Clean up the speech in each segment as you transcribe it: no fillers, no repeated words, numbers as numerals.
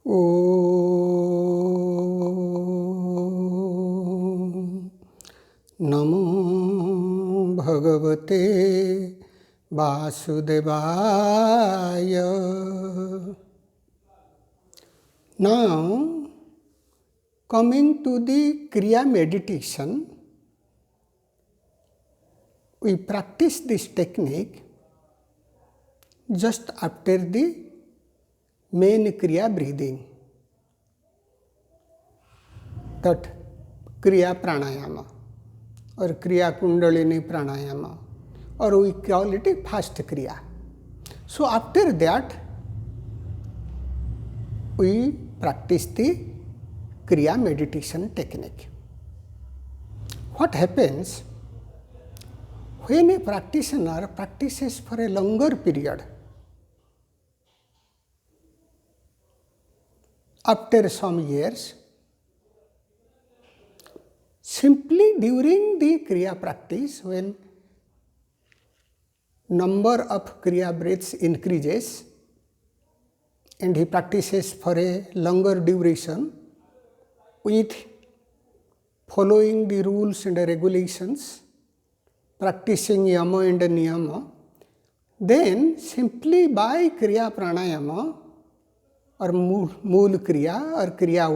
ॐ नमो भगवते वासुदेवाय. Now, coming to the Kriya meditation, we practice this technique just after the main Kriya breathing, that Kriya Pranayama or Kriya Kundalini Pranayama, or we call it a fast Kriya. So after that, we practice the Kriya meditation technique. What happens when a practitioner practices for a longer period? After some years, simply during the Kriya practice, when number of Kriya breaths increases and he practices for a longer duration with following the rules and regulations, practicing Yama and Niyama, then simply by Kriya Pranayama or Mool Kriya or Kriya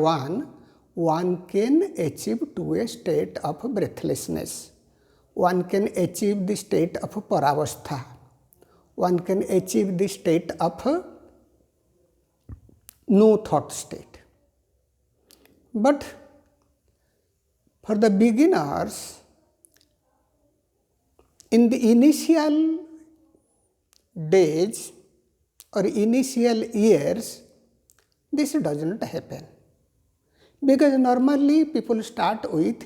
1 can achieve to a state of breathlessness. One can achieve the state of Paravastha. One can achieve the state of no thought state. But for the beginners, in the initial days or initial years, this does not happen. Because normally people start with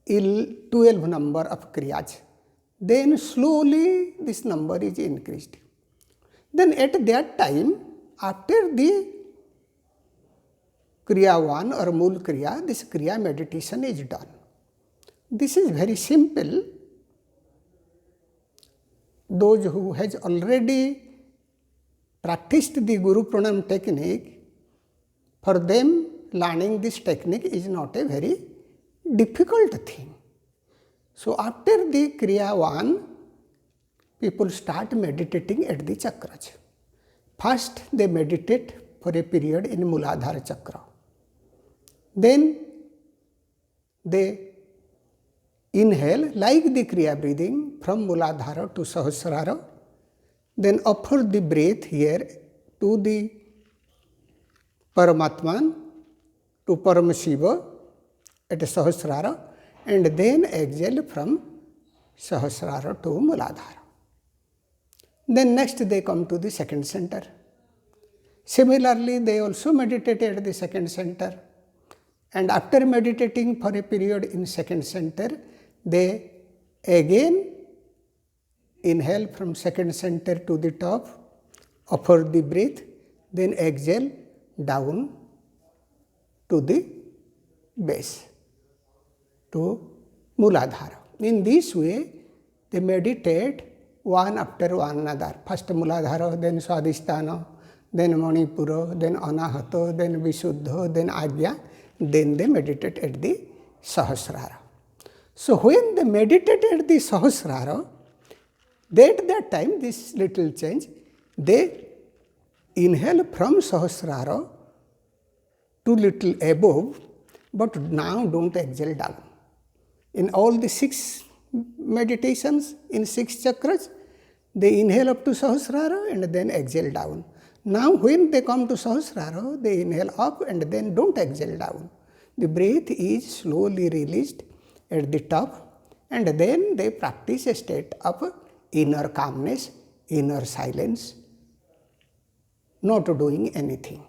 12 number of Kriyas. Then slowly this number is increased. Then at that time, after the Kriya 1 or Mool Kriya, this Kriya meditation is done. This is very simple. Those who has already practiced the Guru Pranam technique, for them learning this technique is not a very difficult thing. So after the Kriya 1, people start meditating at the chakras. First they meditate for a period in Mooladhara chakra. Then they inhale like the Kriya breathing from Mooladhara to Sahasrara, then offer the breath here to the Paramatman, to Paramashiva at Sahasrara, and then exhale from Sahasrara to Mooladhara. Then next they come to the second center. Similarly, they also meditate at the second center. And after meditating for a period in second center, they again inhale from second center to the top, offer the breath, then exhale down to the base, to Mooladhara. In this way, they meditate one after one another. First Mooladhara, then Swadhisthana, then Manipura, then Anahata, then Visuddha, then Ajna, then they meditate at the Sahasrara. So when they meditate at the Sahasrara, at that time, this little change, they inhale from Sahasrara to little above, but now don't exhale down. In all the 6 meditations, in 6 chakras, they inhale up to Sahasrara and then exhale down. Now when they come to Sahasrara, they inhale up and then don't exhale down. The breath is slowly released at the top, and then they practice a state of inner calmness, inner silence, not doing anything.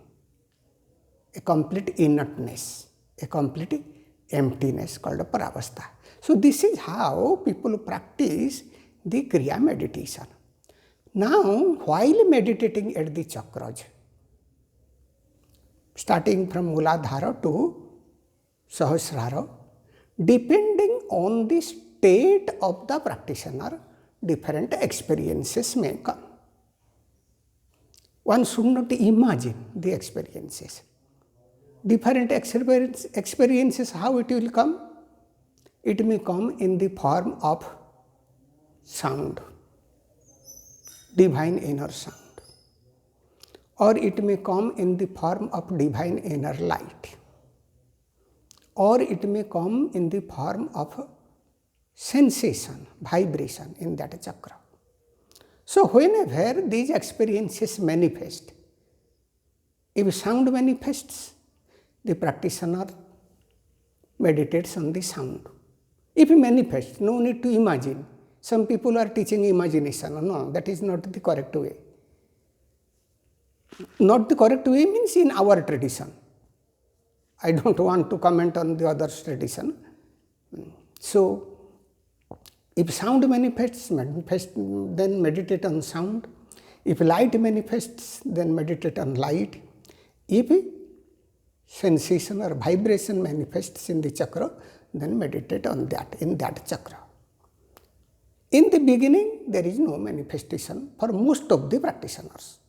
A complete inertness, a complete emptiness called Paravastha. So this is how people practice the Kriya meditation. Now, while meditating at the chakras, starting from Mooladhara to Sahasrara, depending on the state of the practitioner, different experiences may come. One should not imagine the experiences. Different experiences, how it will come? It may come in the form of sound, divine inner sound, or it may come in the form of divine inner light, or it may come in the form of sensation, vibration in that chakra. So whenever these experiences manifest, if sound manifests, the practitioner meditates on the sound. If it manifests, no need to imagine. Some people are teaching imagination. No, that is not the correct way. Not the correct way means in our tradition. I don't want to comment on the other tradition. So, if sound manifests, then meditate on sound. If light manifests, then meditate on light. If sensation or vibration manifests in the chakra, then meditate on that, in that chakra. In the beginning, there is no manifestation for most of the practitioners,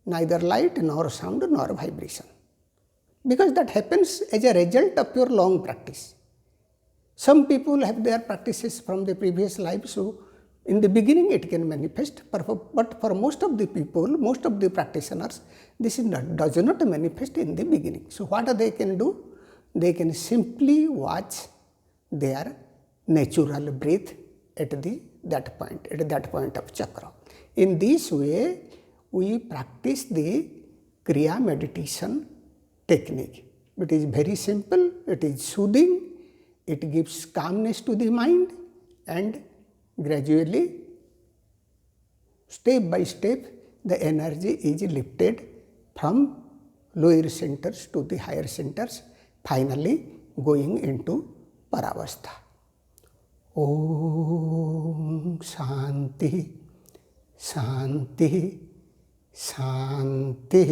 neither light nor sound nor vibration, because that happens as a result of your long practice. Some people have their practices from the previous life, so in the beginning it can manifest, but for most of the people, most of the practitioners, this does not manifest in the beginning. So what they can do? They can simply watch their natural breath at that point of chakra. In this way, we practice the Kriya meditation technique. It is very simple, it is soothing, it gives calmness to the mind, and gradually, step by step, the energy is lifted from lower centers to the higher centers, finally going into Paravastha. Om Shanti, Shanti, Shanti.